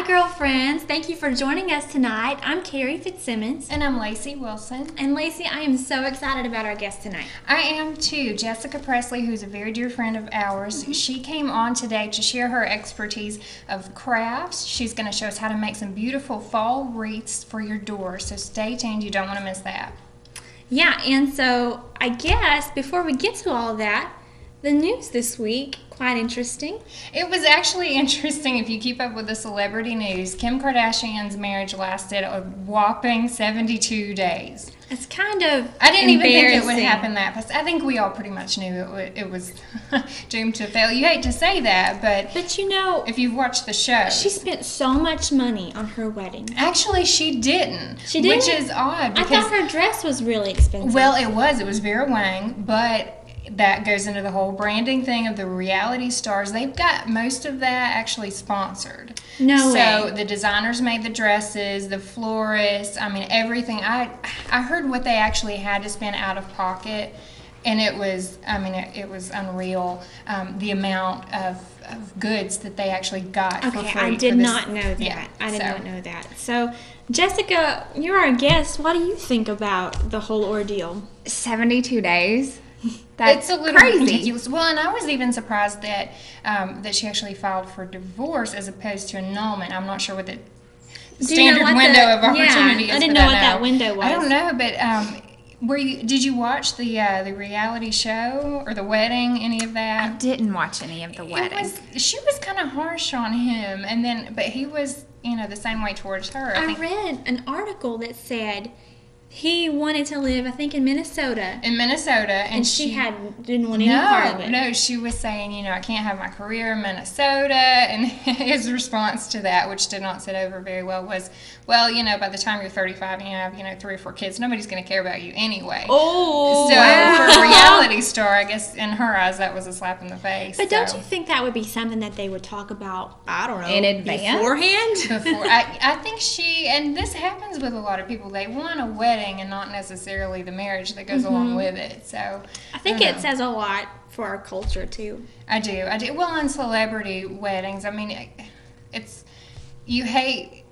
Gurl Friendz. Thank you for joining us tonight. I'm Carrie Fitzsimmons. And I'm Lacey Wilson. And Lacey, I am so excited about our guest tonight. I am too. Jessica Presley, who's a very dear friend of ours, she came on today to share her expertise of crafts. She's going to show us how to make some beautiful fall wreaths for your door. So stay tuned. You don't want to miss that. Yeah, and so I guess before we get to all of that, the news this week, quite interesting. It was actually interesting if you keep up with the celebrity news. Kim Kardashian's marriage lasted a whopping 72 days. It's kind of I didn't even think it would happen that fast. I think we all pretty much knew it was doomed to fail. You hate to say that, but you know, if you've watched the show, she spent so much money on her wedding. Actually, she didn't. She didn't? Which is odd. I thought her dress was really expensive. Well, it was. It was Vera Wang, but that goes into the whole branding thing of the reality stars. They've got most of that actually sponsored. No way. So the designers made the dresses, the florists, I mean everything. I heard what they actually had to spend out of pocket, and it was, it was unreal, the amount of goods that they actually got for free. I did not know that. Yeah, I did not know that. So, Jessica, you're our guest. What do you think about the whole ordeal? 72 days. That's a little crazy. ridiculous. Well, and I was even surprised that that she actually filed for divorce as opposed to annulment. I'm not sure what the standard window of opportunity is. I didn't know what that window was. I don't know, but did you watch the reality show or the wedding? Any of that? I didn't watch any of the wedding. She was kind of harsh on him, but he was the same way towards her. I read an article that said he wanted to live, I think, in Minnesota. And she didn't want any part of it. No, she was saying, I can't have my career in Minnesota. And his response to that, which did not sit over very well, was, well, by the time you're 35 and you have, 3 or 4 kids, nobody's going to care about you anyway. Oh, so wow. For a reality star, I guess in her eyes, that was a slap in the face. But don't you think that would be something that they would talk about, I don't know, in advance? Beforehand? I think and this happens with a lot of people, they want a wedding and not necessarily the marriage that goes along with it. So I think it says a lot for our culture too. I do. Well, on celebrity weddings, it's you hate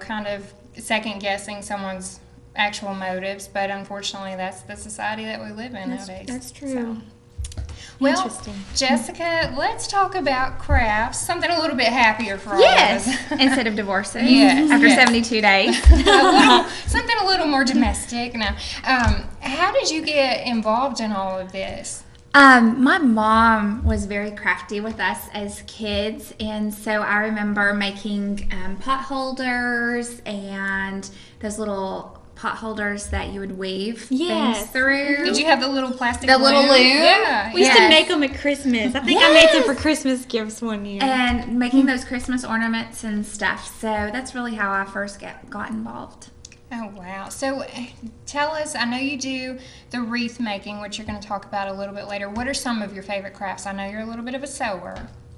kind of second guessing someone's actual motives, but unfortunately that's the society that we live in nowadays. That's true. Well, interesting. Jessica, let's talk about crafts. Something a little bit happier for all Yes, of us. instead of divorcing. Yes, After yes. 72 days. Something a little more domestic. Now, how did you get involved in all of this? My mom was very crafty with us as kids, and so I remember making pot holders and those little pot holders that you would weave things through. Did you have the little plastic little loom? Yeah. We used to make them at Christmas. I think I made them for Christmas gifts one year. And making those Christmas ornaments and stuff. So that's really how I first got involved. Oh, wow. So tell us, I know you do the wreath making, which you're going to talk about a little bit later. What are some of your favorite crafts? I know you're a little bit of a sewer.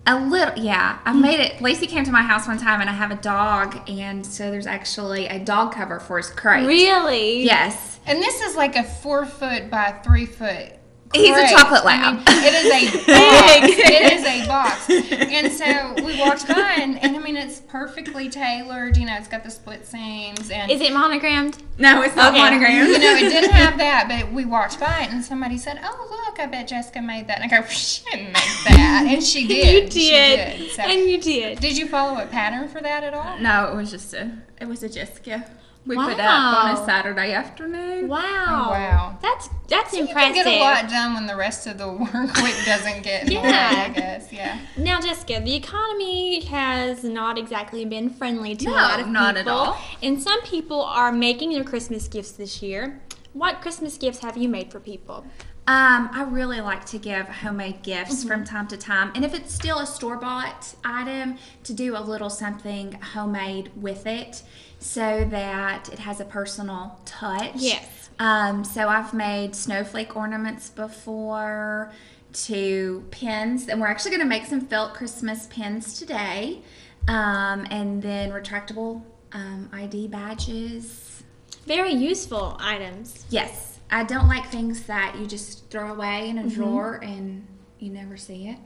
A little, yeah. I've made it. Lacey came to my house one time, and I have a dog, and so there's actually a dog cover for his crate. Really? Yes. And this is like a 4-foot by 3-foot. He's a chocolate lab. It is a box. It is a box. And so we walked by, and it's perfectly tailored. It's got the split seams. And Is it monogrammed? No, it's not monogrammed. it didn't have that, but we walked by it, and somebody said, "Oh, look, I bet Jessica made that." And I go, "She didn't make that," and she did. You did. She did. So, and you did. Did you follow a pattern for that at all? No, it was a Jessica. We Wow. put up on a Saturday afternoon. Wow. Oh, wow. That's You impressive. can get a lot done when the rest of the work week doesn't get in the way, I guess. Yeah. Now, Jessica, the economy has not exactly been friendly to a No, lot of people. not at all. And some people are making their Christmas gifts this year. What Christmas gifts have you made for people? I really like to give homemade gifts from time to time. And if it's still a store-bought item, to do a little something homemade with it so that it has a personal touch. Yes. So I've made snowflake ornaments before, to pins. And we're actually going to make some felt Christmas pins today. And then retractable ID badges. Very useful items. Yes. I don't like things that you just throw away in a drawer and you never see it.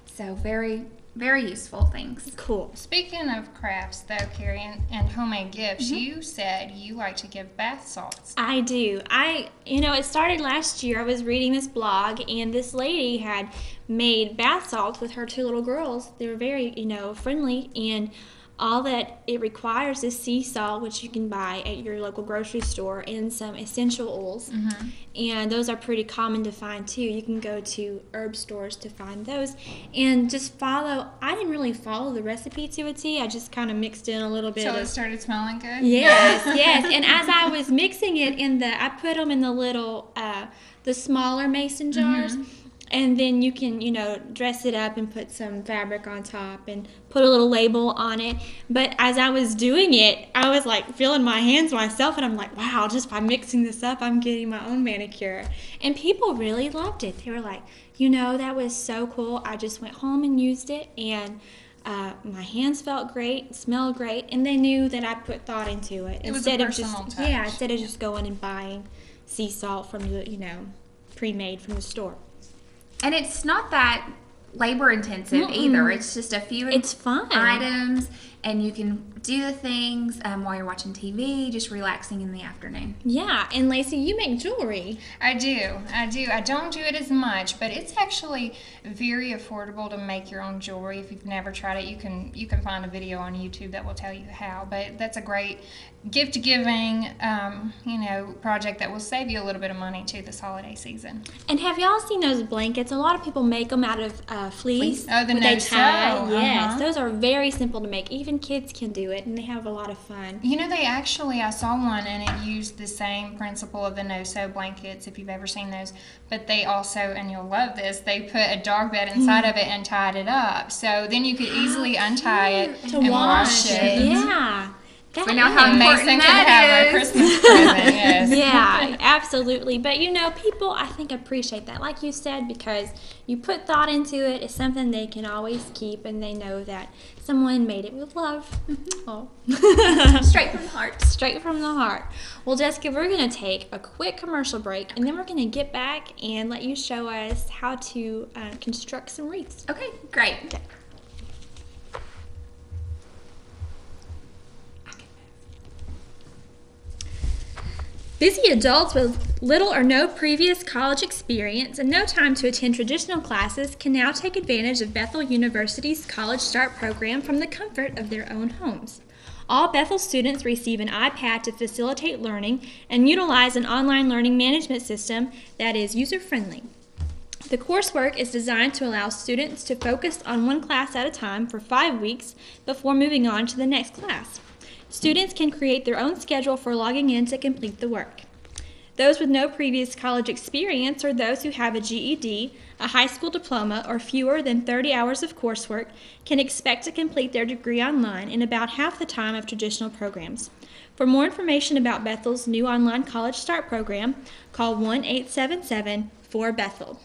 So very very useful things. Cool. Speaking of crafts, though, Carrie, and homemade gifts, you said you like to give bath salts. I do. It started last year. I was reading this blog, and this lady had made bath salts with her 2 little girls. They were very, friendly, and all that it requires is sea salt, which you can buy at your local grocery store, and some essential oils. And those are pretty common to find too. You can go to herb stores to find those. And just I didn't really follow the recipe to a T. I just kind of mixed in a little bit So of... it started smelling good? Yes, yes. And as I was mixing it I put them in the little, the smaller mason jars. And then you can, dress it up and put some fabric on top and put a little label on it. But as I was doing it, I was like feeling my hands myself, and I'm like, wow, just by mixing this up, I'm getting my own manicure. And people really loved it. They were like, that was so cool. I just went home and used it, and my hands felt great, smelled great, and they knew that I put thought into it. It was a personal touch. Yeah, instead of just going and buying sea salt from the, pre-made from the store. And it's not that labor intensive either. It's just a few It's fun. items, and you can do the things while you're watching TV, just relaxing in the afternoon. Yeah, and Lacey, you make jewelry. I do. I don't do it as much, but it's actually very affordable to make your own jewelry. If you've never tried it, you can find a video on YouTube that will tell you how. But that's a great gift giving, project that will save you a little bit of money too this holiday season. And have y'all seen those blankets? A lot of people make them out of fleece. Oh, the they no-sew. tie. Yes, those are very simple to make. Even kids can do it, and they have a lot of fun. I saw one, and it used the same principle of the no-sew blankets, if you've ever seen those. But they also, and you'll love this, they put a dog bed inside of it and tied it up. So then you could easily untie it and wash it. Yeah. We know how Mason important can have that a is. Christmas present, yes. Yeah, absolutely. But people, I think, appreciate that, like you said, because you put thought into it. It's something they can always keep, and they know that someone made it with love. Oh. Straight from the heart. Straight from the heart. Well, Jessica, we're going to take a quick commercial break, and then we're going to get back and let you show us how to construct some wreaths. Okay, great. Okay. Busy adults with little or no previous college experience and no time to attend traditional classes can now take advantage of Bethel University's College Start program from the comfort of their own homes. All Bethel students receive an iPad to facilitate learning and utilize an online learning management system that is user-friendly. The coursework is designed to allow students to focus on one class at a time for 5 weeks before moving on to the next class. Students can create their own schedule for logging in to complete the work. Those with no previous college experience or those who have a GED, a high school diploma, or fewer than 30 hours of coursework can expect to complete their degree online in about half the time of traditional programs. For more information about Bethel's new online College Start program, call 1-877-4BETHEL.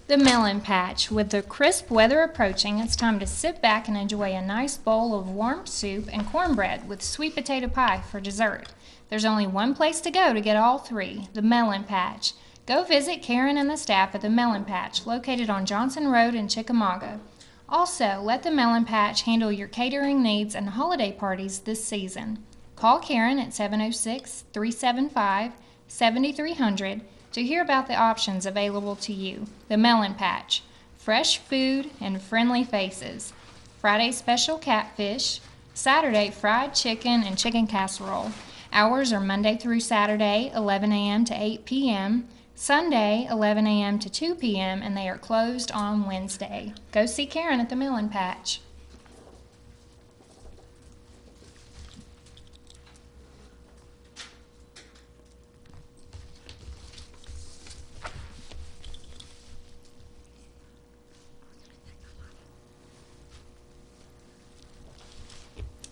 The Melon Patch. With the crisp weather approaching, it's time to sit back and enjoy a nice bowl of warm soup and cornbread with sweet potato pie for dessert. There's only one place to go to get all three, the Melon Patch. Go visit Karen and the staff at the Melon Patch, located on Johnson Road in Chickamauga. Also, let the Melon Patch handle your catering needs and holiday parties this season. Call Karen at 706-375-7300 to hear about the options available to you. The Melon Patch. Fresh food and friendly faces. Friday special catfish. Saturday fried chicken and chicken casserole. Hours are Monday through Saturday, 11 a.m. to 8 p.m., Sunday, 11 a.m. to 2 p.m., and they are closed on Wednesday. Go see Karen at the Melon Patch.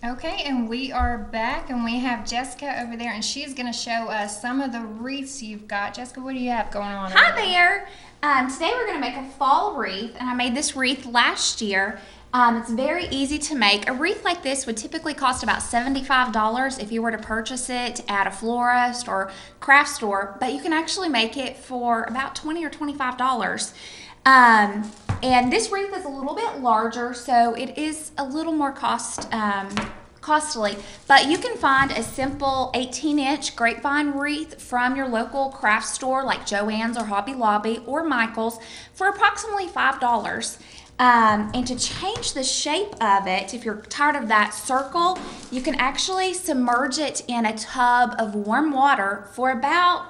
Okay, and we are back, and we have Jessica over there, and she's going to show us some of the wreaths you've got. Jessica, what do you have going on? Hi there. Today we're going to make a fall wreath, and I made this wreath last year. It's very easy to make. A wreath like this would typically cost about $75 if you were to purchase it at a florist or craft store, but you can actually make it for about $20 or $25. And this wreath is a little bit larger, so it is a little more costly, but you can find a simple 18-inch grapevine wreath from your local craft store like Joann's or Hobby Lobby or Michael's for approximately $5. And to change the shape of it, if you're tired of that circle, you can actually submerge it in a tub of warm water for about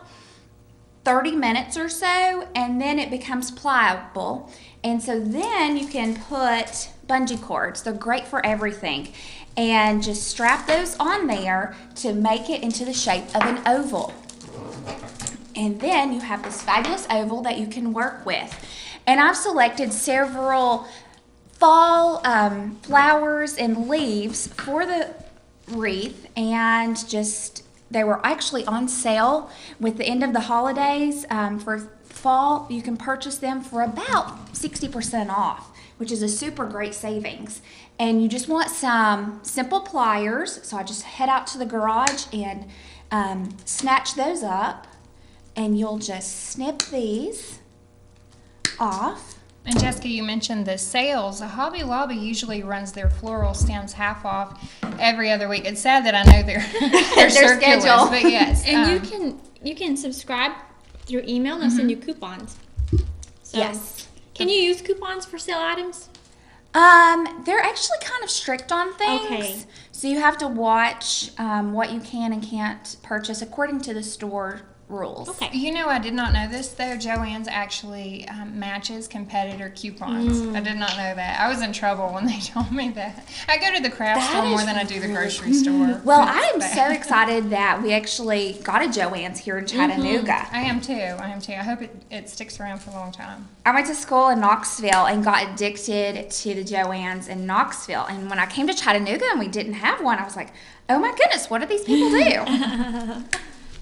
30 minutes or so, and then it becomes pliable. And so then you can put bungee cords. They're great for everything. And just strap those on there to make it into the shape of an oval. And then you have this fabulous oval that you can work with. And I've selected several fall flowers and leaves for the wreath, and just they were actually on sale with the end of the holidays for fall. You can purchase them for about 60% off, which is a super great savings. And you just want some simple pliers, so I just head out to the garage and snatch those up, and you'll just snip these off. And Jessica, you mentioned the sales. Hobby Lobby usually runs their floral stems half off every other week. It's sad that I know their schedule, but yes. And you can subscribe through email, and they'll send you coupons. So, yes. Can you use coupons for sale items? They're actually kind of strict on things. Okay. So you have to watch what you can and can't purchase according to the store rules. Okay. You know, I did not know this, though. Joann's actually matches competitor coupons. I did not know that. I was in trouble when they told me that. I go to the craft store more than I do the grocery store. Well, I am so excited that we actually got a Joann's here in Chattanooga. I am too. I hope it sticks around for a long time. I went to school in Knoxville and got addicted to the Joann's in Knoxville. And when I came to Chattanooga and we didn't have one, I was like, oh my goodness, what do these people do?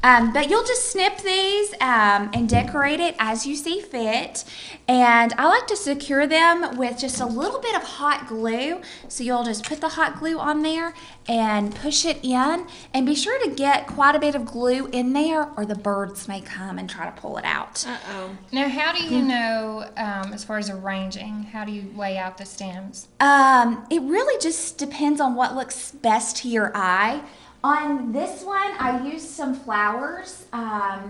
But you'll just snip these and decorate it as you see fit. And I like to secure them with just a little bit of hot glue. So you'll just put the hot glue on there and push it in. And be sure to get quite a bit of glue in there, or the birds may come and try to pull it out. Uh-oh. Now, how do you know, as far as arranging, how do you lay out the stems? It really just depends on what looks best to your eye. On this one, I used some flowers. I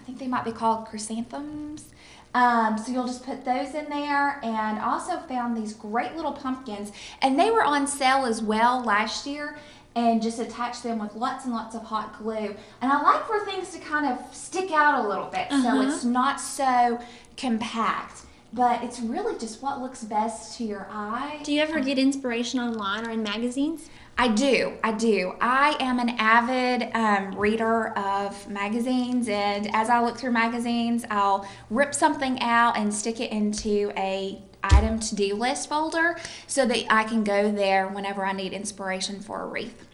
think they might be called chrysanthemums. So you'll just put those in there. And also found these great little pumpkins. And they were on sale as well last year. And just attach them with lots and lots of hot glue. And I like for things to kind of stick out a little bit, so it's not so compact. But it's really just what looks best to your eye. Do you ever get inspiration online or in magazines? I do. I am an avid reader of magazines, and as I look through magazines, I'll rip something out and stick it into a item to-do list folder so that I can go there whenever I need inspiration for a wreath.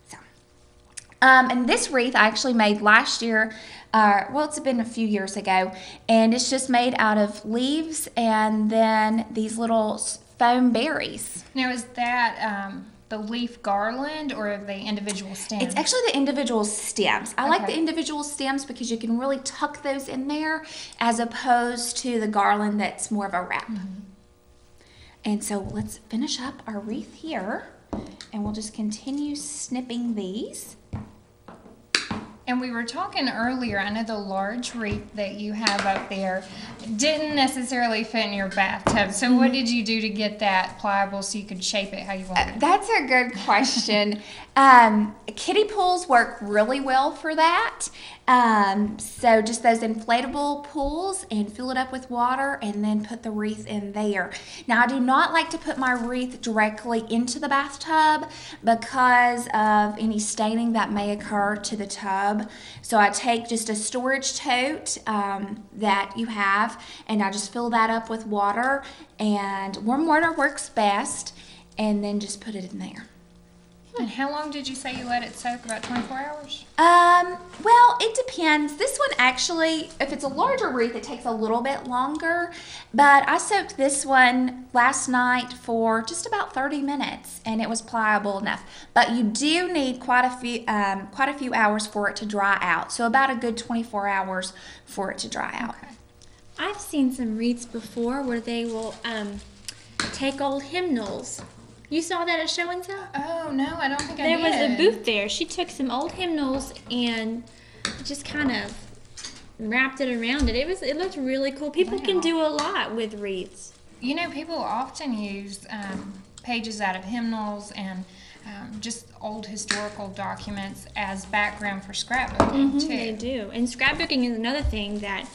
So, and this wreath I actually made last year. Well, it's been a few years ago, and it's just made out of leaves and then these little foam berries. Now, is that the leaf garland or the individual stems? It's actually the individual stems. I like Okay. the individual stems because you can really tuck those in there as opposed to the garland that's more of a wrap. And so let's finish up our wreath here, and we'll just continue snipping these. And we were talking earlier, I know the large wreath that you have up there didn't necessarily fit in your bathtub. So what did you do to get that pliable so you could shape it how you wanted? That's a good question. Kiddie pools work really well for that. So just those inflatable pools, and fill it up with water and then put the wreath in there. Now, I do not like to put my wreath directly into the bathtub because of any staining that may occur to the tub. So I take just a storage tote that you have, and I just fill that up with water, and warm water works best, and then just put it in there. And how long did you say you let it soak? About 24 hours? Well, it depends. This one actually, if it's a larger wreath, it takes a little bit longer. But I soaked this one last night for just about 30 minutes, and it was pliable enough. But you do need quite a few hours for it to dry out. So about a good 24 hours for it to dry out. Okay. I've seen some wreaths before where they will take old hymnals. You saw that at Show and Tell? Oh, no, I don't think I There did. was a booth there. She took some old hymnals and just kind of wrapped it around it. It looked really cool. People can do a lot with wreaths. You know, people often use pages out of hymnals and just old historical documents as background for scrapbooking, too. They do. And scrapbooking is another thing that,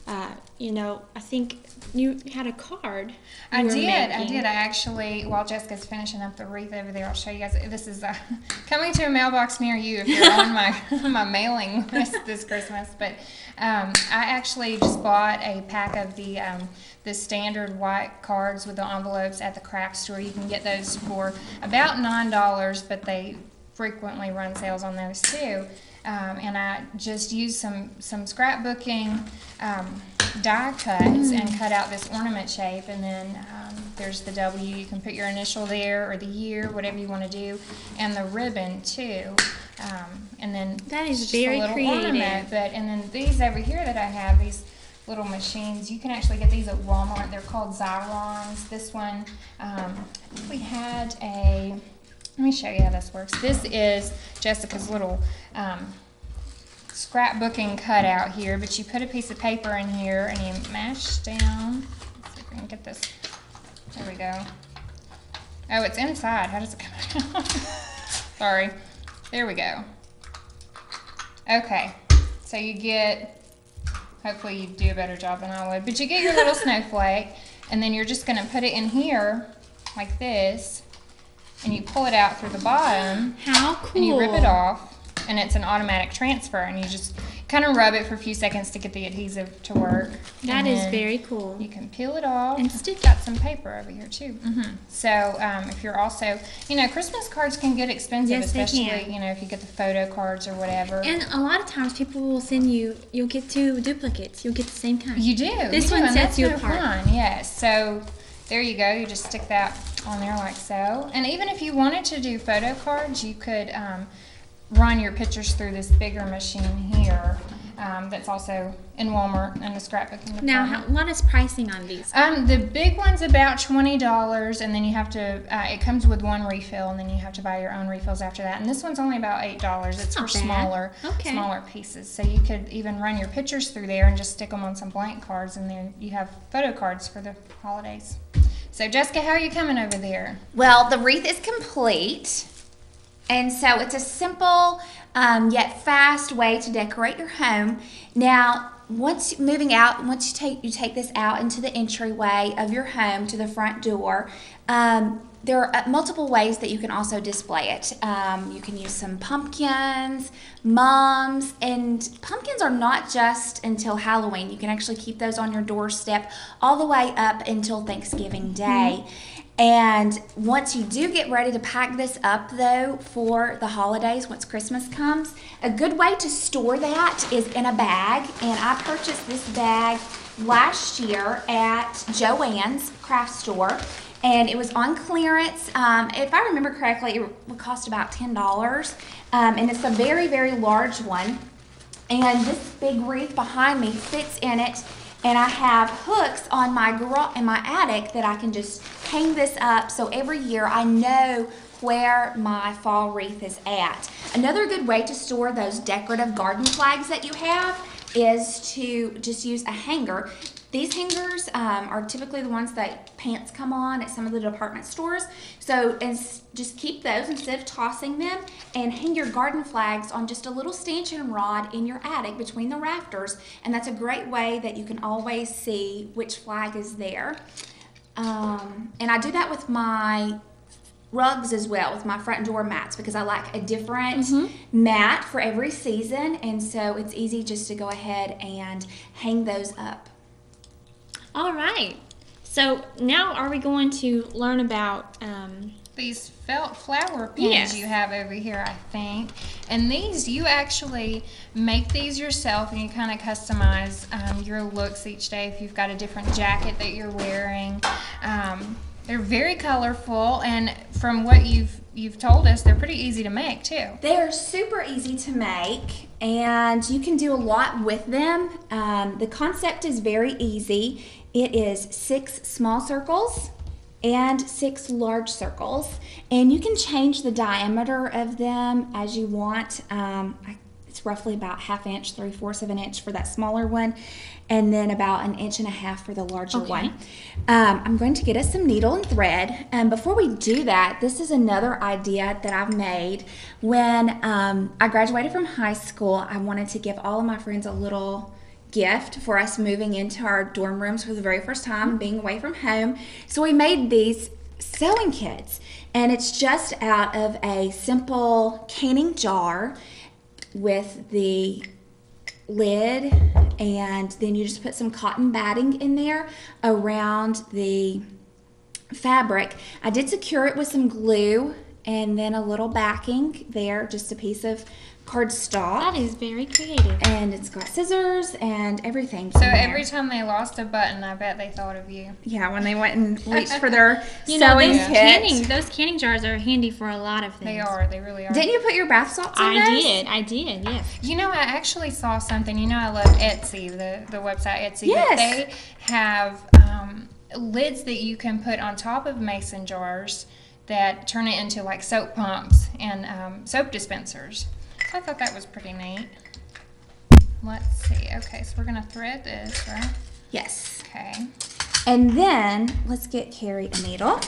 I think you had a card. I did. I actually, while Jessica's finishing up the wreath over there, I'll show you guys. This is coming to a mailbox near you if you're on my mailing list this Christmas. But I actually just bought a pack of the standard white cards with the envelopes at the craft store. You can get those for about $9, but they frequently run sales on those too. And I just used some scrapbooking die cuts and cut out this ornament shape, and then there's the W. You can put your initial there or the year, whatever you want to do, and the ribbon too. And then that is just very a little creative. ornament. And then these over here that I have, these little machines, you can actually get these at Walmart. They're called Xyrons. This one, we had a. Let me show you how this works. This is Jessica's little scrapbooking cutout here, but you put a piece of paper in here and you mash down. Let's see if we can get this. There we go. Oh, it's inside. How does it come out? Sorry. There we go. Okay. So you get, hopefully you do a better job than I would, but you get your little snowflake, and then you're just going to put it in here like this, and you pull it out through the bottom. How cool. And you rip it off, and it's an automatic transfer, and you just kind of rub it for a few seconds to get the adhesive to work. That is very cool. You can peel it off. And stick Got some paper over here too. So if you're also, Christmas cards can get expensive, Yes, they especially can. if you get the photo cards or whatever. And a lot of times people will send you'll get two duplicates. You'll get the same kind. You do. This you one do, and sets that's you no apart. fun. Yes. So there you go. You just stick that on there like so. And even if you wanted to do photo cards, you could run your pictures through this bigger machine here. That's also in Walmart in the scrapbooking department. Now, what is pricing on these? The big one's about $20, and then you have to. It comes with one refill, and then you have to buy your own refills after that. And this one's only about $8. It's for Not bad. smaller pieces. So you could even run your pictures through there and just stick them on some blank cards, and then you have photo cards for the holidays. So Jessica, how are you coming over there? Well, the wreath is complete. And so it's a simple yet fast way to decorate your home. Now, once you take this out into the entryway of your home to the front door, there are multiple ways that you can also display it. You can use some pumpkins, mums, and pumpkins are not just until Halloween. You can actually keep those on your doorstep all the way up until Thanksgiving Day. And once you do get ready to pack this up, though, for the holidays, once Christmas comes, a good way to store that is in a bag. And I purchased this bag last year at Joann's craft store, and it was on clearance. If I remember correctly, it would cost about $10, and it's a very, very large one. And this big wreath behind me fits in it. And I have hooks on in my attic that I can just hang this up, so every year I know where my fall wreath is at. Another good way to store those decorative garden flags that you have is to just use a hanger. These hangers are typically the ones that pants come on at some of the department stores. So just keep those instead of tossing them, and hang your garden flags on just a little stanchion rod in your attic between the rafters. And that's a great way that you can always see which flag is there. And I do that with my rugs as well, with my front door mats, because I like a different mat for every season. And so it's easy just to go ahead and hang those up. All right. So now are we going to learn about These felt flower pins you have over here, I think. And these, you actually make these yourself, and you kind of customize your looks each day if you've got a different jacket that you're wearing. They're very colorful, and from what you've told us, they're pretty easy to make too. They are super easy to make. and you can do a lot with them. The concept is very easy. It is 6 small circles and 6 large circles, and you can change the diameter of them as you want. It's roughly about 1/2 inch, 3/4 of an inch for that smaller one, and then about 1.5 inches for the larger one. I'm going to get us some needle and thread. And before we do that, this is another idea that I've made. When I graduated from high school, I wanted to give all of my friends a little gift for us moving into our dorm rooms for the very first time, being away from home. So we made these sewing kits, and it's just out of a simple canning jar with the lid, and then you just put some cotton batting in there around the fabric. I did secure it with some glue and then a little backing there, just a piece of cardstock. That is very creative. And it's got scissors and everything. So every time they lost a button, I bet they thought of you. Yeah, when they went and reached for their You know, sewing kit. those canning jars are handy for a lot of things. They are. They really are. Didn't you put your bath salts in those? I did, yes. You know, I actually saw something. You know, I love Etsy, the website Etsy. Yes. But they have lids that you can put on top of mason jars that turn it into like soap pumps and soap dispensers. So I thought that was pretty neat. Let's see. Okay, so we're going to thread this, right? Yes. Okay. And then let's get Carrie a needle.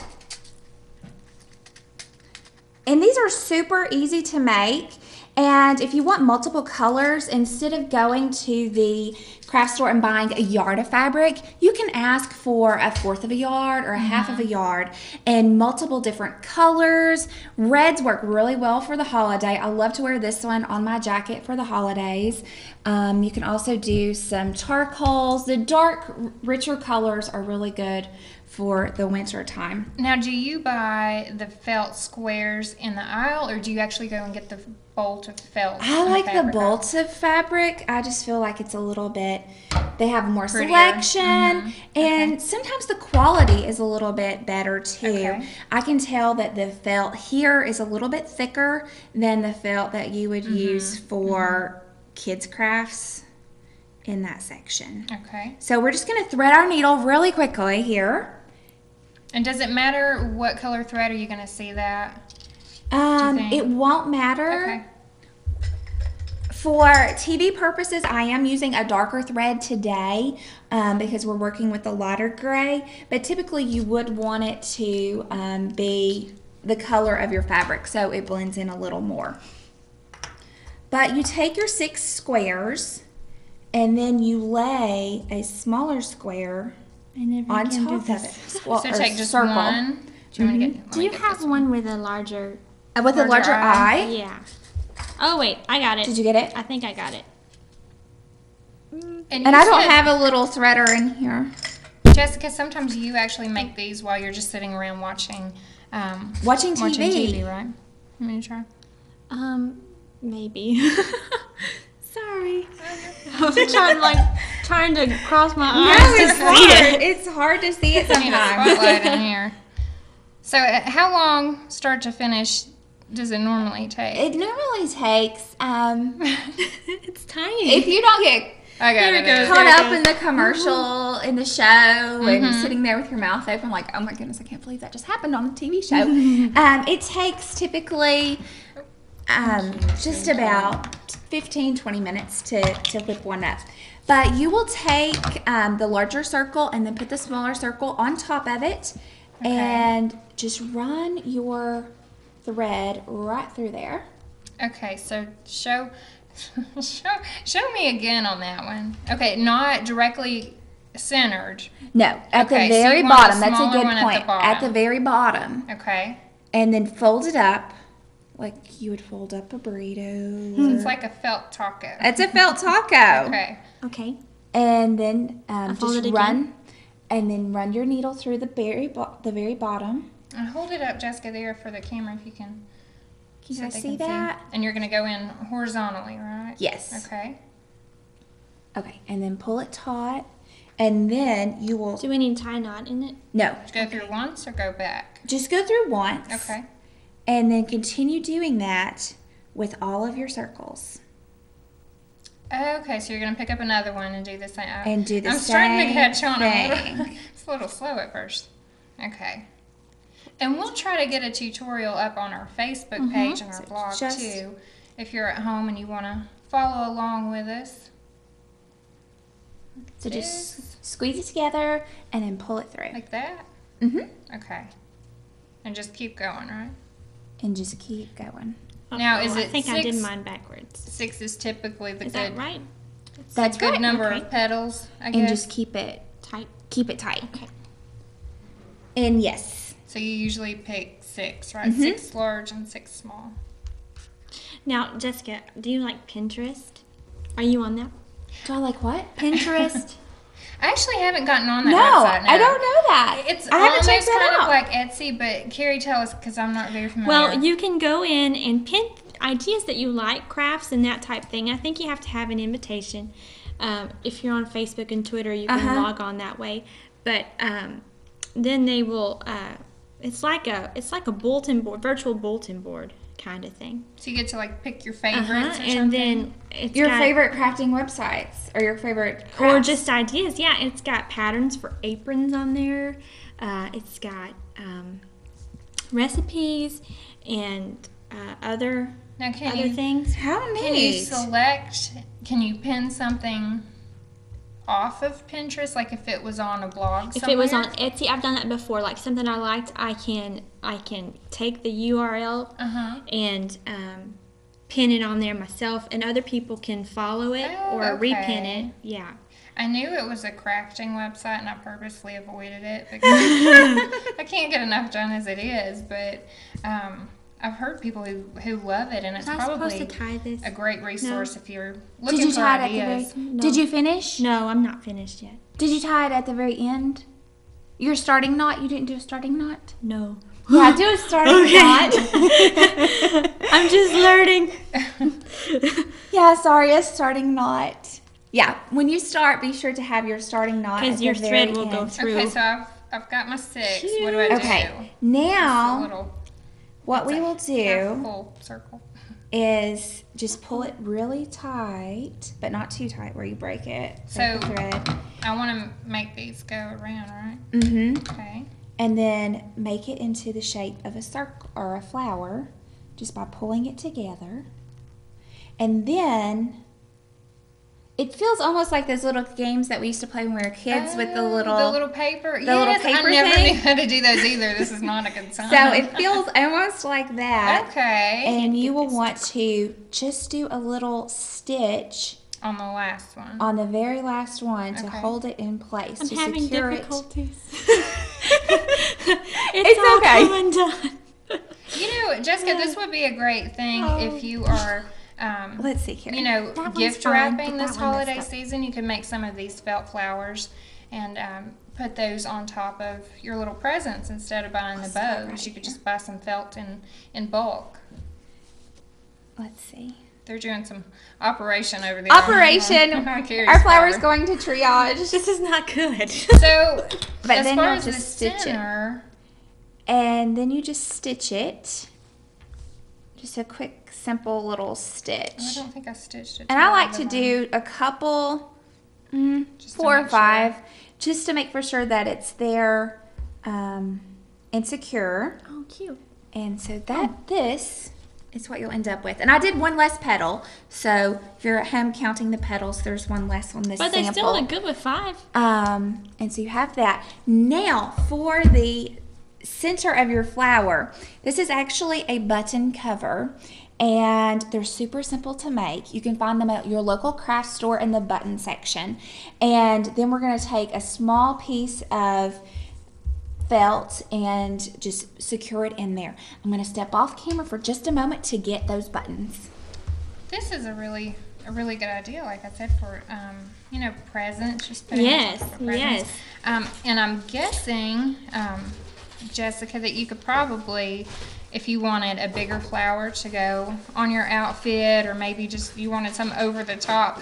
And these are super easy to make. And if you want multiple colors, instead of going to the craft store and buying a yard of fabric, you can ask for 1/4 of a yard or 1/2 of a yard and multiple different colors. Reds work really well for the holiday. I love to wear this one on my jacket for the holidays. You can also do some charcoals. The dark, richer colors are really good for the winter time. Now, do you buy the felt squares in the aisle, or do you actually go and get the bolt of felt? I like the fabric aisle? bolts of fabric. I just feel like it's a little bit, they have more Prettier. selection, and sometimes the quality is a little bit better too. Okay. I can tell that the felt here is a little bit thicker than the felt that you would use for kids crafts in that section. Okay. So we're just going to thread our needle really quickly here. And does it matter what color thread? Are you going to see that? think? It won't matter. Okay. For TV purposes, I am using a darker thread today because we're working with the lighter gray, but typically you would want it to be the color of your fabric so it blends in a little more. But you take your 6 squares and then you lay a smaller square on top of it. So take just circle. one. Do you, want to get, Do you have one with a larger? With a larger eye? Yeah. Oh wait, I got it. Did you get it? I think I got it. And I don't have a little threader in here. Jessica, sometimes you actually make these while you're just sitting around watching Watching TV. Watching TV, right? You want me to try? Maybe. Sorry. I was trying to cross my No, eyes to it's see hard. it. It's hard to see it I need a sometimes. spotlight in here. So, how long, start to finish, does it normally take? It normally takes, It's tiny. if you don't get I got Here it. it goes. caught There it up in the commercial, in the show, and Mm-hmm. sitting there with your mouth open like, oh my goodness, I can't believe that just happened on the TV show. It takes typically just about 15-20 minutes to whip one up. But you will take the larger circle and then put the smaller circle on top of it and just run your thread right through there. Okay, so show me again on that one. Okay, not directly centered. No, at Okay, the so very you want the bottom. That's a smaller good one at the point. At bottom. the very bottom. Okay. And then fold it up like you would fold up a burrito. So it's like a felt taco. It's a felt taco. Okay. Okay. And then fold just it run, again? and then run your needle through the very bottom. And hold it up, Jessica, there for the camera if you can. Can so I they see can that? And you're going to go in horizontally, right? Yes. Okay. Okay, and then pull it taut, and then you will Do we need a tie knot in it? no, Go through once or go back? just go through once. Okay. And then continue doing that with all of your circles. Okay, so you're going to pick up another one and do the same. And do the I'm starting to catch on. thing. It's a little slow at first. Okay. And we'll try to get a tutorial up on our Facebook page and our blog too, if you're at home and you want to follow along with us. So just squeeze it together and then pull it through. Like that? Mm-hmm. Okay. And just keep going, right? And just keep going. Now, is it I think 6? I did mine backwards. 6 is typically the Is good, that right? That's good right. number Okay. of petals, I guess. And just keep it Tight. Keep it tight. Okay. And yes. So you usually pick 6, right? 6 large and 6 small. Now, Jessica, do you like Pinterest? Are you on that? Do I like what? Pinterest? I actually haven't gotten on that No, website. I don't know that. It's I haven't almost checked that kind of out. like Etsy, but Carrie, tell us because I'm not very familiar. Well, you can go in and pin ideas that you like, crafts and that type thing. I think you have to have an invitation. If you're on Facebook and Twitter, you can log on that way. But then they will. It's like a bulletin board, virtual bulletin board kind of thing. So you get to like pick your favorites or something. And then it's Your got, favorite crafting websites or your favorite crafts. or just ideas. Yeah, it's got patterns for aprons on there. It's got recipes and other Now, things. How Can you neat. select? Can you pin something off of Pinterest, like if it was on a blog? If it was on Etsy, I've done that before. Like something I liked, I can take the URL and pin it on there myself, and other people can follow it or repin it. Yeah. I knew it was a crafting website, and I purposely avoided it because I can't get enough done as it is. But I've heard people who love it, and it's probably supposed to tie this? a great resource if you're Did looking you for tie it ideas. at the very Did you finish? No, I'm not finished yet. Did you tie it at the very end? Your starting knot? You didn't do a starting knot? No. Yeah, do a starting knot. I'm just learning. Yeah, sorry, a starting knot. Yeah, when you start, be sure to have your starting knot Because at your the very thread will go end. through. Okay, so I've got my 6. What do I do? Okay, Just a now little, what we will half do full circle. is just pull it really tight, but not too tight where you break it. So- Break the thread. I want to make these go around, right? Mm-hmm. Okay. And then make it into the shape of a circle or a flower just by pulling it together. And then it feels almost like those little games that we used to play when we were kids with the little paper. the little paper I never thing. knew how to do those either. This is not a good sign. So it feels almost like that. Okay. And you will want to just do a little stitch On the last one. on the very last one to Okay. hold it in place. I'm to having secure difficulties. It's all okay. come undone. You know, Jessica, this would be a great thing if you are, Let's see here. you know, That one's gift fine. wrapping Get this that one holiday messed up. season. You can make some of these felt flowers and put those on top of your little presents instead of buying the start bows. right You could here. just buy some felt in bulk. Let's see. They're doing some operation over there. Operation. on Carrie's Our flower's flower. going to triage. This is not good. So, But as then far you'll as the just stitch it. center, And then you just stitch it. Just a quick, simple little stitch. I don't think I stitched it. And I like to do a couple, Just to 4 or make 5, just to make for sure that it's there and secure. Oh, cute. And so this is what you'll end up with. And I did one less petal, so if you're at home counting the petals, there's one less on this But they sample. still look good with 5. And so you have that. Now for the center of your flower, this is actually a button cover, and they're super simple to make. You can find them at your local craft store in the button section. And then we're going to take a small piece of felt and just secure it in there. I'm going to step off camera for just a moment to get those buttons. This is a really good idea, like I said, for you know, presents. Just putting Yes, on top of presents. And I'm guessing, Jessica, that you could probably, if you wanted a bigger flower to go on your outfit, or maybe just you wanted some over the top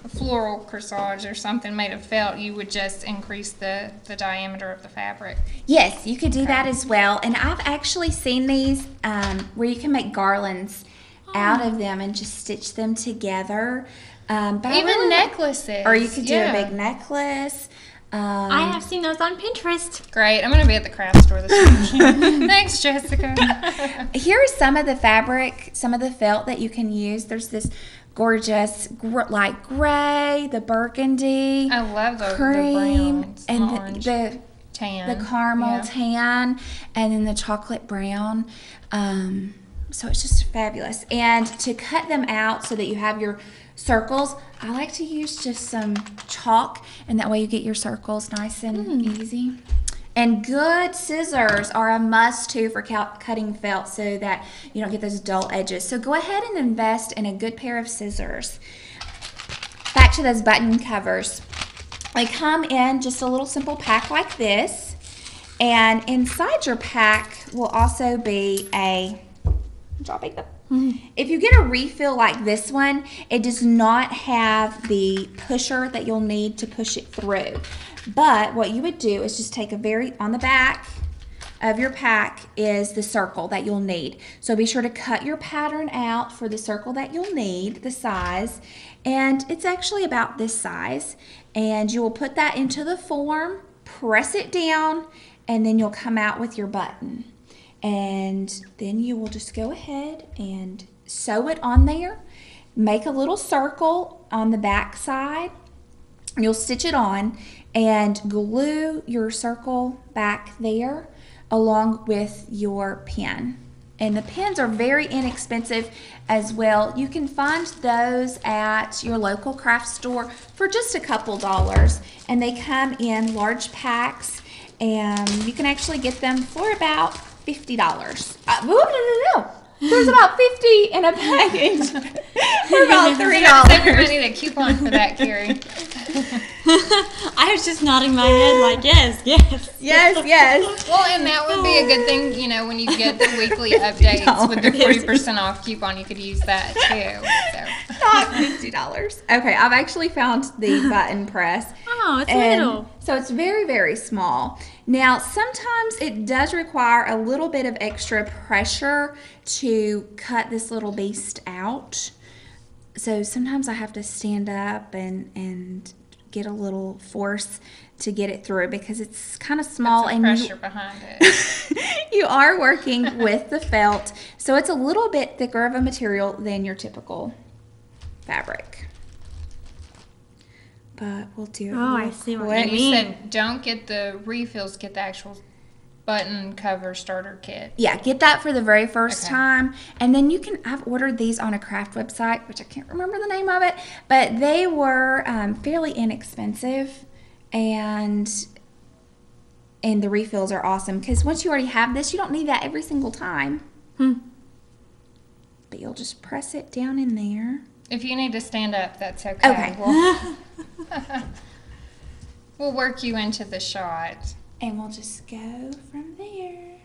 floral corsage or something made of felt, you would just increase the diameter of the fabric. Yes, you could do that as well. And I've actually seen these where you can make garlands out of them and just stitch them together. But I Even really like- necklaces. Or you could do Yeah. a big necklace. I have seen those on Pinterest. Great. I'm going to be at the craft store this weekend. Thanks, Jessica. Here's some of the fabric, some of the felt that you can use. There's this gorgeous light gray, the burgundy, I love the cream, browns, and orange, the tan. caramel Yeah. tan, and then the chocolate brown. So it's just fabulous. And to cut them out so that you have your circles, I like to use just some chalk, and that way you get your circles nice and easy. And good scissors are a must too for cutting felt so that you don't get those dull edges. So go ahead and invest in a good pair of scissors. Back to those button covers. They come in just a little simple pack like this. And inside your pack will also be if you get a refill like this one, it does not have the pusher that you'll need to push it through. But what you would do is just take on the back of your pack is the circle that you'll need. So be sure to cut your pattern out for the circle that you'll need, the size. And it's actually about this size. And you will put that into the form, press it down, and then you'll come out with your button. And then you will just go ahead and sew it on there. Make a little circle on the back side. You'll stitch it on and glue your circle back there along with your pin. And the pins are very inexpensive as well. You can find those at your local craft store for just a couple dollars. And they come in large packs, and you can actually get them for about $50. No. There's about 50 in a package for about $3. We're going to need a coupon for that, Carrie. I was just nodding my head like, yes. Yes. Well, and that would be a good thing, you know, when you get the weekly updates with the 40% off coupon, you could use that too. So. Not $50. Okay, I've actually found the button press. Oh, it's And little. So it's very, very small. Now, sometimes it does require a little bit of extra pressure to cut this little beast out. So sometimes I have to stand up and get a little force to get it through because it's kind of small. That's and pressure behind it. you are working with the felt. So it's a little bit thicker of a material than your typical fabric. But we'll do it. Oh, I see what And you you mean. said don't get the refills, get the actual button cover starter kit. Yeah, get that for the very first Okay. time. And then I've ordered these on a craft website, which I can't remember the name of it, but they were fairly inexpensive. And the refills are awesome because once you already have this, you don't need that every single time. But you'll just press it down in there. If you need to stand up, that's okay. Okay. We'll work you into the shot. And we'll just go from there.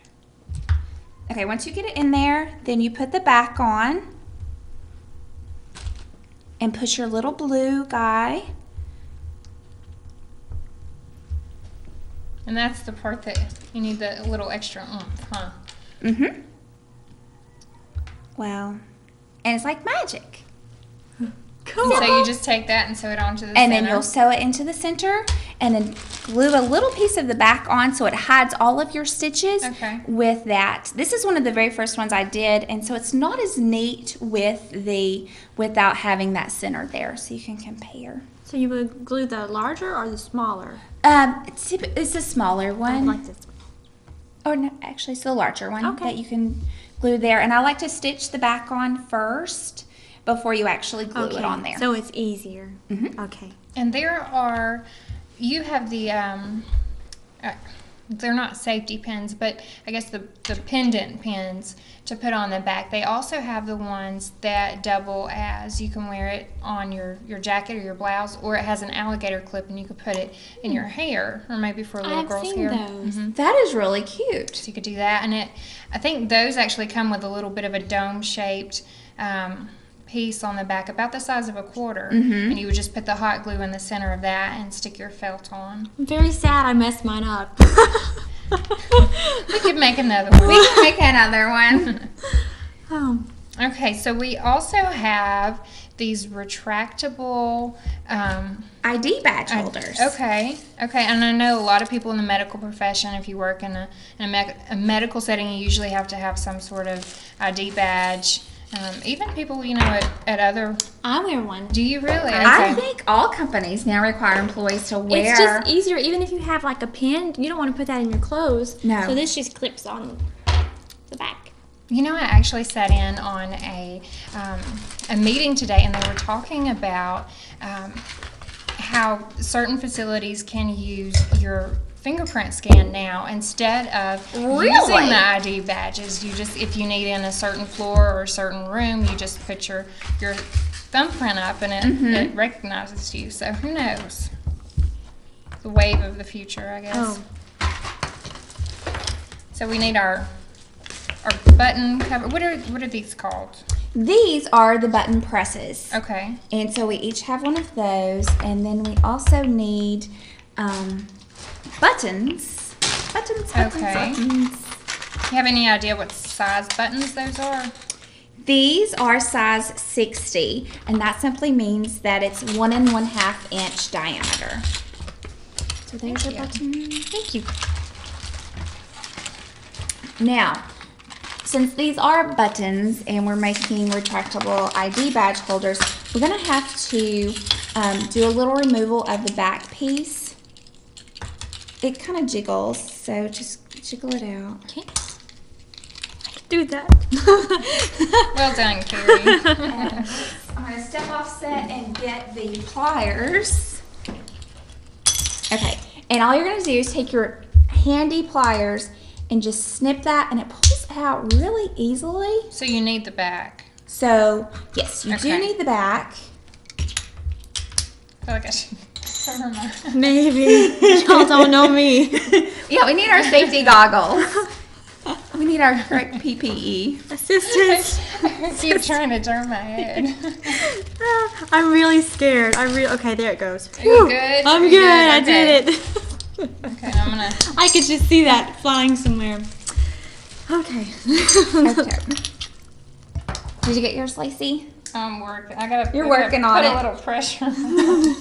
Okay, once you get it in there, then you put the back on and push your little blue guy. And that's the part that you need the little extra oomph, huh? Mm-hmm. Well, and it's like magic. Cool. So you just take that and sew it onto the And center. then you'll sew it into the center and then glue a little piece of the back on so it hides all of your stitches with that. This is one of the very first ones I did, and so it's not as neat without having that center there, so you can compare. So you would glue the larger or the smaller? It's a smaller I one. like this one. Or no, actually it's the larger one Okay. that you can glue there. And I like to stitch the back on first before you actually glue it on there. So it's easier. Mhm. Okay. And you have the, they're not safety pins, but I guess the pendant pins to put on the back. They also have the ones that double as you can wear it on your jacket or your blouse, or it has an alligator clip and you could put it in your hair, or maybe for a little I've girl's seen hair. those. That is really cute. So you could do that, and I think those actually come with a little bit of a dome-shaped piece on the back, about the size of a quarter, and you would just put the hot glue in the center of that and stick your felt on. I'm very sad I messed mine up. We could make another one. We can make another one. Oh. Okay, so we also have these retractable ID badge holders. Okay. And I know a lot of people in the medical profession, if you work in a medical setting, you usually have to have some sort of ID badge. Even people, at other... I wear one. Do you really? Okay. I think all companies now require employees to wear... It's just easier, even if you have like a pin, you don't want to put that in your clothes. No. So this just clips on the back. I actually sat in on a meeting today, and they were talking about how certain facilities can use your fingerprint scan now instead of using the ID badges. You just, if you need in a certain floor or a certain room, you just put your thumbprint up, and it recognizes you. So who knows? The wave of the future, I guess. Oh. So we need our button cover. What are these called? These are the button presses. Okay. And so we each have one of those, and then we also need buttons. Okay. You have any idea what size buttons those are? These are size 60, and that simply means that it's 1 1/2 inch diameter. So there's your button. Thank you. Now, since these are buttons and we're making retractable ID badge holders, we're going to have to do a little removal of the back piece. It kind of jiggles, so just jiggle it out. Okay. I can do that. Well done, Carrie. I'm going to step off set and get the pliers. Okay, and all you're going to do is take your handy pliers and just snip that, and it pulls out really easily. So you need the back. So, yes, you do Okay. need the back. I feel like I should cover my... Maybe. Y'all don't know me. Yeah, we need our safety goggles. We need our correct PPE. Assistance. I keep trying to turn my head. I'm really scared. Okay, there it goes. Are you good? I'm Are you good. I Okay. did it. Okay, I'm gonna... I could just see that flying somewhere. Okay. Okay. Did you get yours, Lacey? I'm working. I gotta. You're I gotta working on put it. a little pressure on.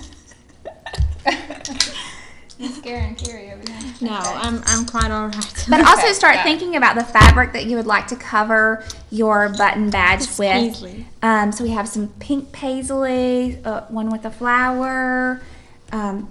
I'm scaring Carrie over here. No, Okay. I'm quite all right. But also Okay, start got it. thinking about the fabric that you would like to cover your button badge It's with. paisley. So we have some pink paisley, one with a flower,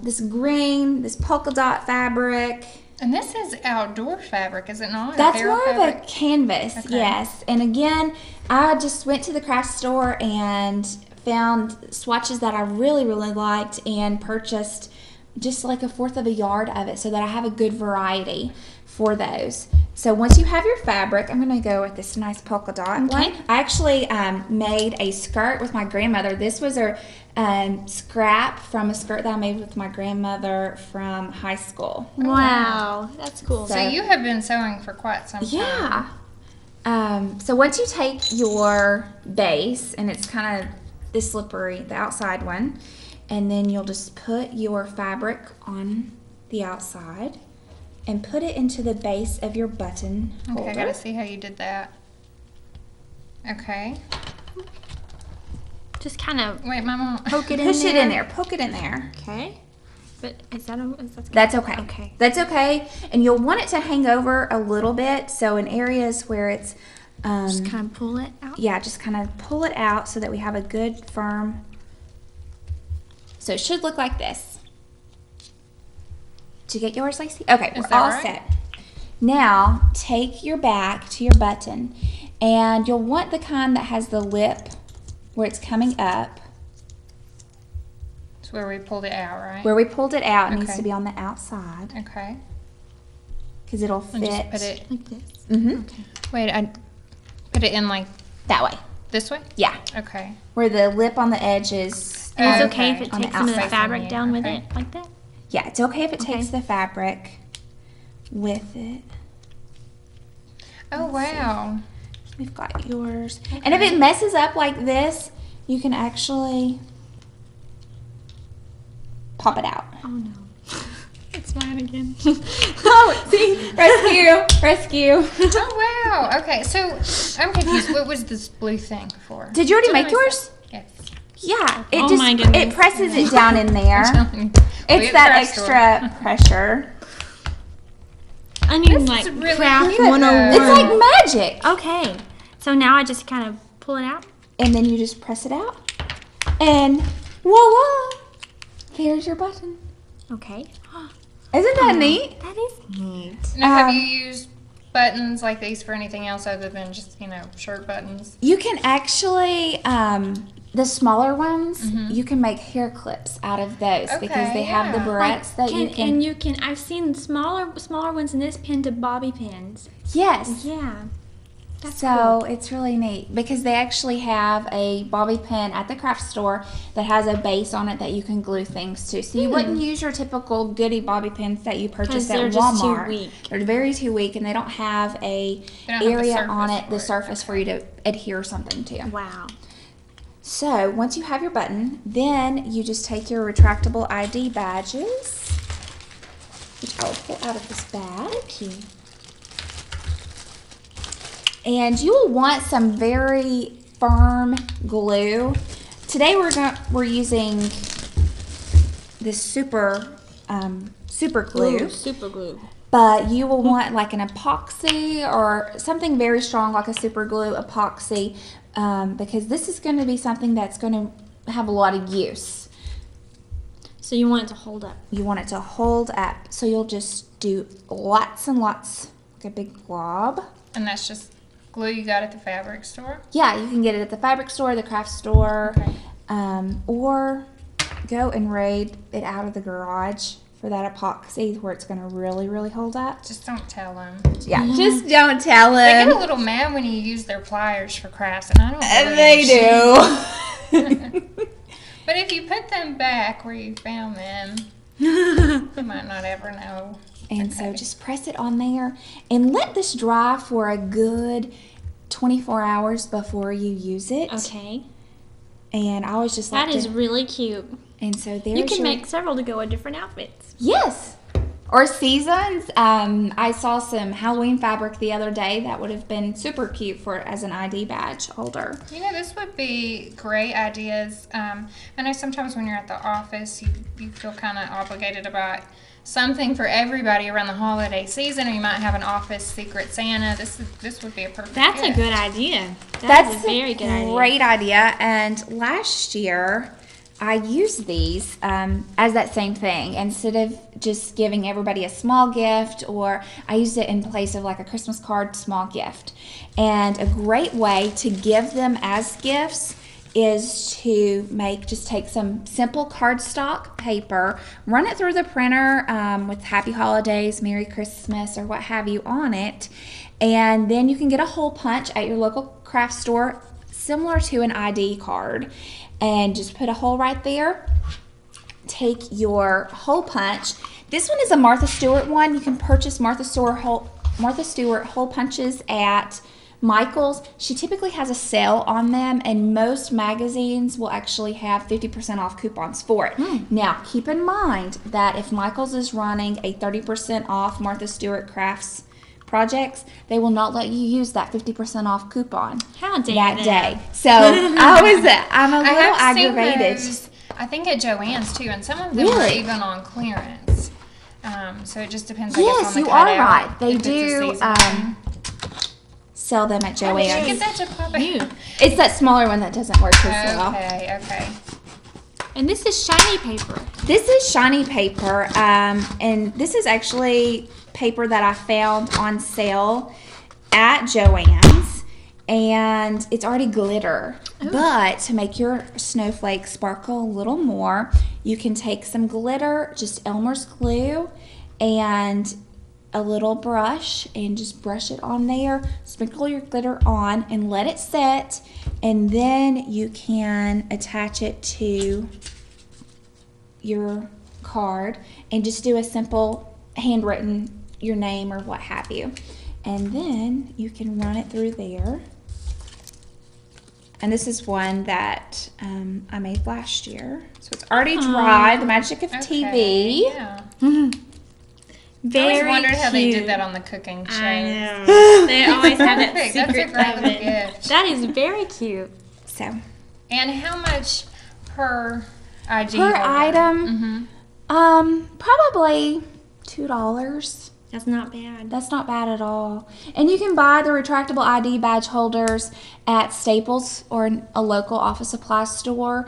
this green, this polka dot fabric. And this is outdoor fabric, is it not? That's Hair more fabric? of a canvas, Okay. yes. And again, I just went to the craft store and found swatches that I really, really liked and purchased just like 1/4 of a yard of it so that I have a good variety for those. So once you have your fabric, I'm going to go with this nice polka dot one. I actually made a skirt with my grandmother. This was a scrap from a skirt that I made with my grandmother from high school. Wow, that's cool. So you have been sewing for quite some time. Yeah. So once you take your base, and it's kind of this slippery, the outside one, and then you'll just put your fabric on the outside and put it into the base of your button Okay, holder. I gotta see how you did that. Okay. Just kind of Wait, Mama. poke it in Push there. it in there. Poke it in there. Okay. But is that That's okay. Okay. That's okay. And you'll want it to hang over a little bit. So in areas where it's, Just kind of pull it out. yeah, just kind of pull it out so that we have a good firm. So it should look like this. Did you get yours, Lacey? Okay, Is we're that all right? set. Now take your back to your button, and you'll want the kind that has the lip where it's coming up. It's where we pulled it out, right? Where we pulled it out, it needs Okay. to be on the outside Okay. because it'll fit. And just put it. Like this. Mm-hmm. Okay. Wait, I put it in like That way. this way. Yeah. Okay. Where the lip on the edge is. And it's Okay. okay if it On the takes some of the outside. fabric down with Okay. it, like that? Yeah, it's okay if it Okay. takes the fabric with it. Oh wow. We've got yours. And if it messes up like this, you can actually pop it out. Oh no. It's mine again. Oh, see? Rescue. Oh wow. Okay, so I'm confused. What was this blue thing for? Did you already Did make I- yours? Yes. Yeah, it Oh just my goodness. it presses it down in there. We It's at the that craft store. extra pressure. I mean, This like is really craft good, 101. It's like magic. Okay, so now I just kind of pull it out. And then you just press it out. And voila! There's your button. Okay. Isn't that neat? That is neat. Now, have Um, you used buttons like these for anything else other than just, shirt buttons? You can actually, the smaller ones, you can make hair clips out of those because Okay, they have the yeah. barrettes that you can. And you can. I've seen smaller ones in this pin to bobby pins. Yes. Yeah. That's So it's really neat because they actually have a bobby pin at the craft store that has a base on it that you can glue things to. So you wouldn't use your typical goodie bobby pins that you purchase 'Cause at they're Walmart. just too weak. They're very too weak and they don't have a They don't have the area surface on it, for the it. surface for you to adhere something to. Wow. So once you have your button, then you just take your retractable ID badges, which I'll pull out of this bag. And you will want some very firm glue. Today we're using this super glue, Super glue. but you will want like an epoxy or something very strong like a super glue epoxy because this is going to be something that's going to have a lot of use. So you want it to hold up. You want it to hold up, so you'll just do lots and lots, like a big glob. And that's just glue you got at the fabric store? Yeah, you can get it at the fabric store, the craft store, Okay. or go and raid it out of the garage for that epoxy where it's going to really, really hold up. Just don't tell them. Yeah, just don't tell They get a them. little mad when you use their pliers for crafts, and I don't really They understand. do. But if you put them back where you found them, you might not ever know. And so just press it on there and let this dry for a good 24 hours before you use it. Okay. And I always just like That is really cute. and so there's You can your, make several to go with different outfits. yes, or seasons. I saw some Halloween fabric the other day that would have been super cute for as an ID badge holder. This would be great ideas. I know sometimes when you're at the office, you feel kind of obligated about something for everybody around the holiday season, or you might have an office secret Santa. This would be a perfect That's a gift. good idea. That's a very good idea. Great idea. And last year, I used these as that same thing. Instead of just giving everybody a small gift, or I used it in place of like a Christmas card small gift. And a great way to give them as gifts is to take some simple cardstock paper, run it through the printer with Happy Holidays, Merry Christmas, or what have you on it, and then you can get a hole punch at your local craft store similar to an ID card, and just put a hole right there. Take your hole punch. This one is a Martha Stewart one. You can purchase Martha Stewart hole punches at Michael's. She typically has a sale on them, and most magazines will actually have 50% off coupons for it. Now, keep in mind that if Michael's is running a 30% off Martha Stewart Crafts projects, they will not let you use that 50% off coupon How dare that them. day. So I'm a I little have seen aggravated. those, I think at Joann's too, and some of them are Really? even on clearance. So it just depends. I guess, Yes, on the you are cutout, right. They if it's a do seasonal thing. sell them at How did you Joann's. get that to pop in? You. It's that smaller one that doesn't work as well. Okay. And this is shiny paper. This is shiny paper, and this is actually paper that I found on sale at Joann's, and it's already glitter. But to make your snowflakes sparkle a little more, you can take some glitter, just Elmer's glue, and a little brush, and just brush it on there, sprinkle your glitter on, and let it set, and then you can attach it to your card and just do a simple handwritten, your name or what have you, and then you can run it through there. And this is one that I made last year, so it's already dry. The magic of TV. Yeah. Very I always wondered how they cute. did that on the cooking show. I know. They always have that That's a secret great little oven. gift. That is very cute. So And how much per ID Per holder? item, probably $2. That's not bad. That's not bad at all. And you can buy the retractable ID badge holders at Staples or a local office supply store.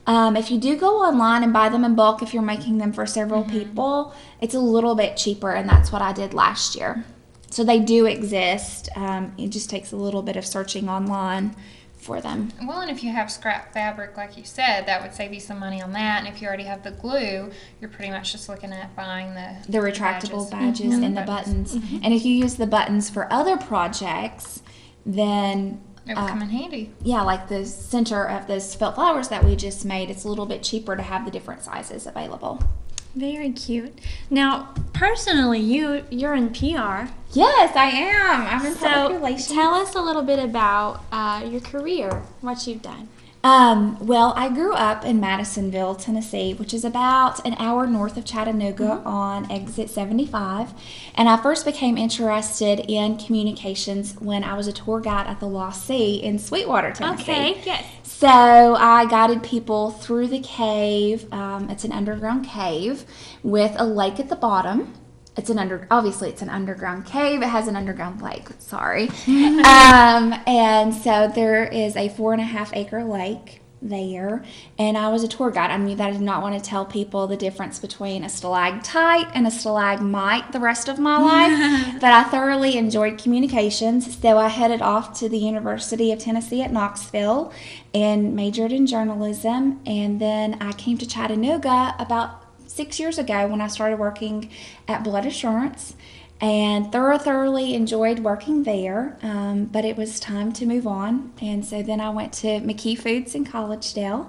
If you do go online and buy them in bulk, if you're making them for several people, it's a little bit cheaper, and that's what I did last year. So they do exist. It just takes a little bit of searching online for them. Well, and if you have scrap fabric, like you said, that would save you some money on that. And if you already have the glue, you're pretty much just looking at buying the retractable badges and the buttons. And if you use the buttons for other projects, then It would come in handy. yeah, like the center of those felt flowers that we just made, it's a little bit cheaper to have the different sizes available. Very cute. Now, personally, you're in PR. Yes, I am. I'm in public So relations. tell us a little bit about your career, what you've done. Well, I grew up in Madisonville, Tennessee, which is about an hour north of Chattanooga on exit 75. And I first became interested in communications when I was a tour guide at the Lost Sea in Sweetwater, Tennessee. Okay, yes. So I guided people through the cave. It's an underground cave with a lake at the bottom. Obviously it's an underground cave. It has an underground lake. Sorry. And so there is a 4.5 acre lake there, and I was a tour guide. I mean, I did not want to tell people the difference between a stalactite and a stalagmite the rest of my life, but I thoroughly enjoyed communications, so I headed off to the University of Tennessee at Knoxville and majored in journalism, and then I came to Chattanooga about 6 years ago when I started working at Blood Assurance, and thoroughly enjoyed working there, but it was time to move on. And so then I went to McKee Foods in Collegedale,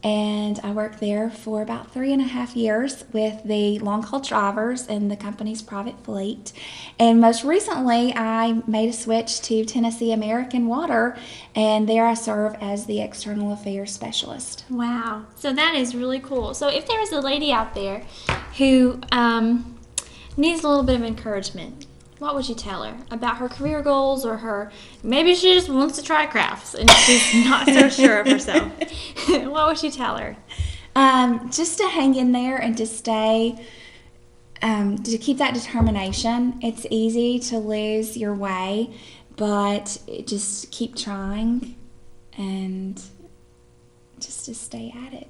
and I worked there for about 3.5 years with the long-haul drivers in the company's private fleet. And most recently, I made a switch to Tennessee American Water, and there I serve as the external affairs specialist. Wow. So that is really cool. So if there is a lady out there who needs a little bit of encouragement, what would you tell her about her career goals, or maybe she just wants to try crafts and she's not so sure of herself? What would you tell her? Just to hang in there and to stay, to keep that determination. It's easy to lose your way, but just keep trying and just to stay at it.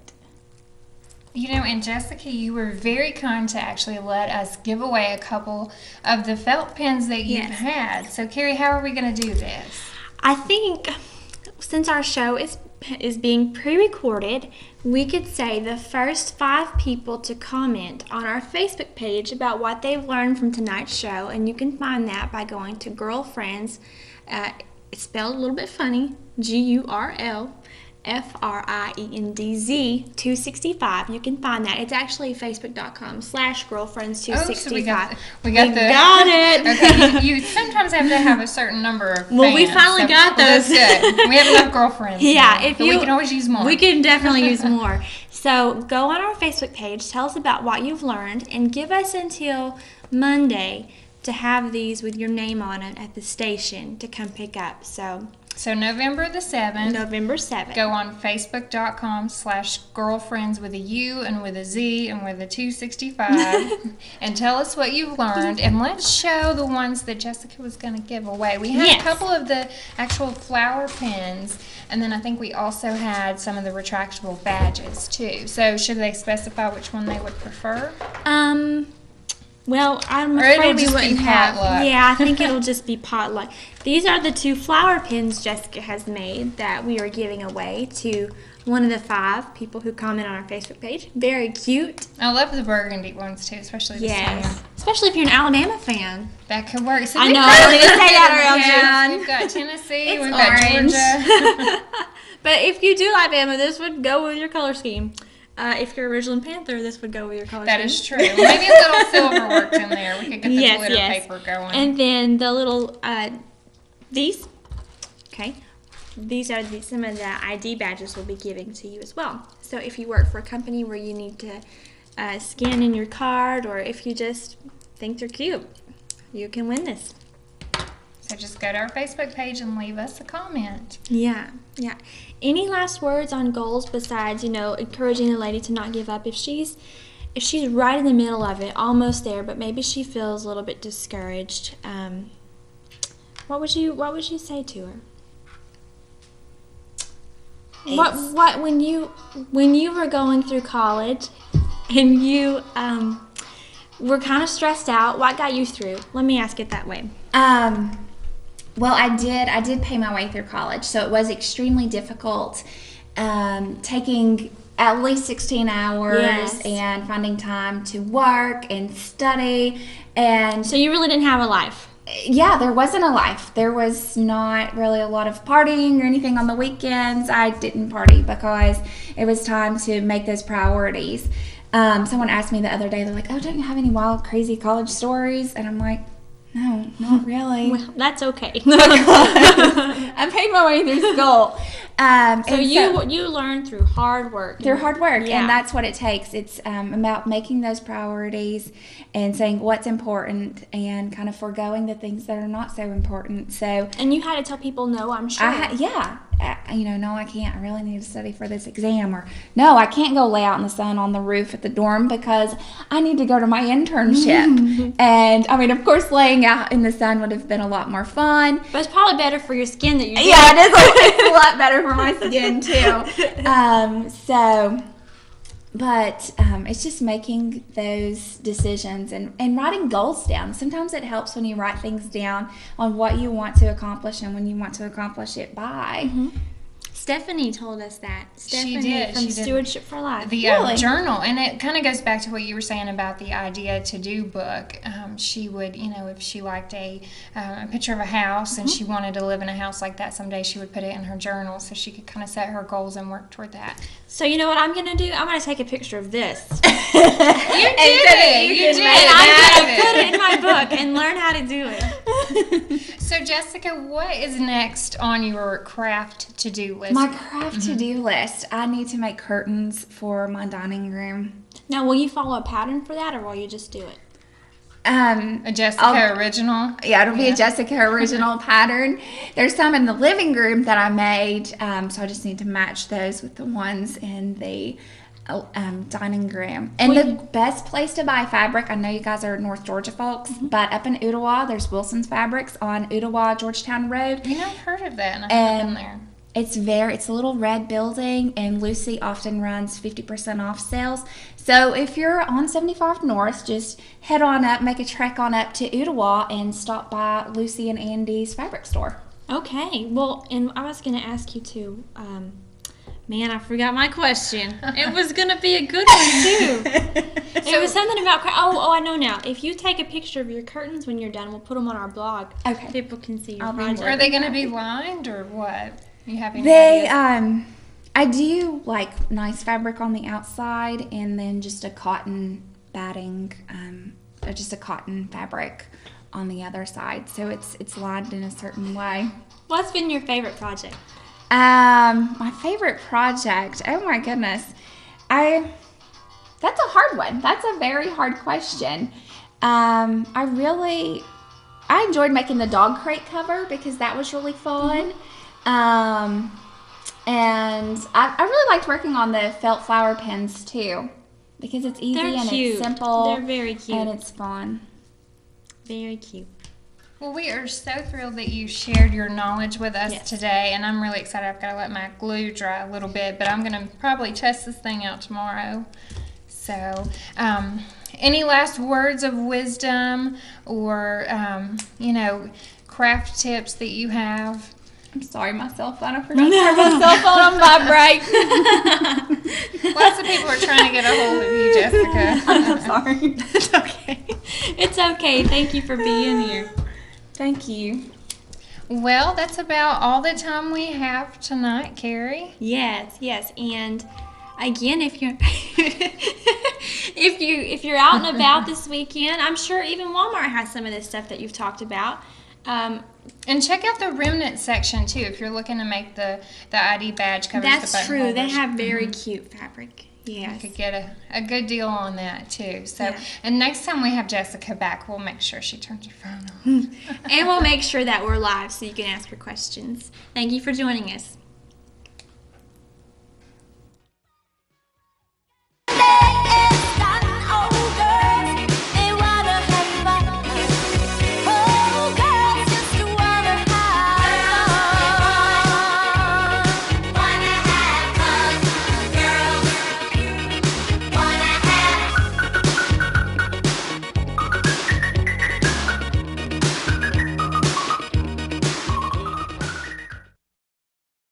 You know, and Jessica, you were very kind to actually let us give away a couple of the felt pens that you've had. So, Carrie, how are we going to do this? I think since our show is being pre-recorded, we could say the first 5 people to comment on our Facebook page about what they've learned from tonight's show, and you can find that by going to Gurl Friendz. It's spelled a little bit funny, GURL FRIENDZ 265. You can find that. It's actually facebook.com/girlfriends265. So we got it. Okay, you sometimes have to have a certain number of Well, we fans, finally got those. That's good. We have enough girlfriends. Yeah, now, we can always use more. We can definitely use more. So go on our Facebook page, tell us about what you've learned, and give us until Monday to have these with your name on it at the station to come pick up. So November the 7th. November 7th. Go on facebook.com/girlfriends with a U and with a Z and with a 265 and tell us what you've learned, and let's show the ones that Jessica was going to give away. We had a couple of the actual flower pens, and then I think we also had some of the retractable badges too. So should they specify which one they would prefer? Well, I'm Or it'll afraid we just be wouldn't have. potluck. Yeah, I think it'll just be potluck. These are the 2 flower pins Jessica has made that we are giving away to one of the 5 people who comment on our Facebook page. Very cute. I love the burgundy ones too, especially this time. Especially if you're an Alabama fan. That could work. So I we've know, got- I didn't say that around Yes, you. we've got Tennessee, It's we've got orange. Georgia. But if you do Alabama, this would go with your color scheme. If you're a Ridgeland Panther, this would go with your color scheme. That is true. Maybe a little silver worked in there. We could get the glitter paper going. And then the little, these are some of the ID badges we'll be giving to you as well. So if you work for a company where you need to scan in your card, or if you just think they're cute, you can win this. So just go to our Facebook page and leave us a comment. Yeah. Any last words on goals besides, encouraging the lady to not give up if she's right in the middle of it, almost there, but maybe she feels a little bit discouraged? What would you say to her? What when you were going through college and you were kind of stressed out, what got you through? Let me ask it that way. Well, I did pay my way through college, so it was extremely difficult, taking at least 16 hours Yes. and finding time to work and study. And So you really didn't have a life. yeah, there wasn't a life. There was not really a lot of partying or anything on the weekends. I didn't party because it was time to make those priorities. Someone asked me the other day, they're like, oh, don't you have any wild, crazy college stories? And I'm like, no, not really. Well, that's okay. I paid my way through school. So you learned through hard work. Through hard work, Yeah. and that's what it takes. It's about making those priorities and saying what's important and kind of foregoing the things that are not so important. So, And you had to tell people no, I'm sure. no, I can't. I really need to study for this exam, or no, I can't go lay out in the sun on the roof at the dorm because I need to go to my internship. And I mean, of course, laying out in the sun would have been a lot more fun. But it's probably better for your skin that you did. Yeah, it's a lot better for my skin too. But it's just making those decisions and writing goals down. Sometimes it helps when you write things down on what you want to accomplish and when you want to accomplish it by. Mm-hmm. Stephanie told us that. She Stephanie did. from She did. Stewardship for Life. The Really? journal, and it kind of goes back to what you were saying about the idea to do book. She would, if she liked a picture of a house and she wanted to live in a house like that someday, she would put it in her journal so she could kind of set her goals and work toward that. So you know what I'm going to do? I'm going to take a picture of this. You did. And I'm going to put it in my book and learn how to do it. So Jessica, what is next on your craft to-do list? My craft to-do list. I need to make curtains for my dining room. Now, will you follow a pattern for that or will you just do it? A Jessica original? Yeah, it'll be a Jessica original pattern. There's some in the living room that I made, so I just need to match those with the ones in the dining room. And the best place to buy fabric, I know you guys are North Georgia folks, but up in Ottawa, there's Wilson's Fabrics on Ottawa, Georgetown Road. I've heard of that, and I haven't been there. It's a little red building, and Lucy often runs 50% off sales. So if you're on 75 North, just head on up, make a trek on up to Ottawa, and stop by Lucy and Andy's fabric store. Okay. Well, and I was going to ask you too. Man, I forgot my question. It was going to be a good one too. It was something about. Oh, I know now. If you take a picture of your curtains when you're done, we'll put them on our blog. Okay. People can see your I'll be project. Are they going to be lined or what? You have any They, ideas? I do like nice fabric on the outside, and then just a cotton batting, or just a cotton fabric on the other side. So it's lined in a certain way. What's been your favorite project? My favorite project. Oh my goodness, that's a hard one. That's a very hard question. I enjoyed making the dog crate cover because that was really fun. And I really liked working on the felt flower pens too, because it's easy They're and cute. it's simple. They're very cute. And it's fun. Very cute. Well, we are so thrilled that you shared your knowledge with us today, and I'm really excited. I've got to let my glue dry a little bit, but I'm going to probably test this thing out tomorrow. So, any last words of wisdom or, craft tips that you have? I'm sorry, my cell phone. I forgot to turn my cell phone on vibrate. Lots of people are trying to get a hold of you, Jessica. I'm sorry. It's okay. It's okay. Thank you for being here. Thank you. Well, that's about all the time we have tonight, Carrie. Yes. And again, if you're if you're out and about this weekend, I'm sure even Walmart has some of this stuff that you've talked about. And check out the remnant section too if you're looking to make the ID badge covers. That's the button true. They holders. have very cute fabric. Yes. Could get a good deal on that too. So, Yeah. and next time we have Jessica back, we'll make sure she turns her phone off. And we'll make sure that we're live so you can ask her questions. Thank you for joining us.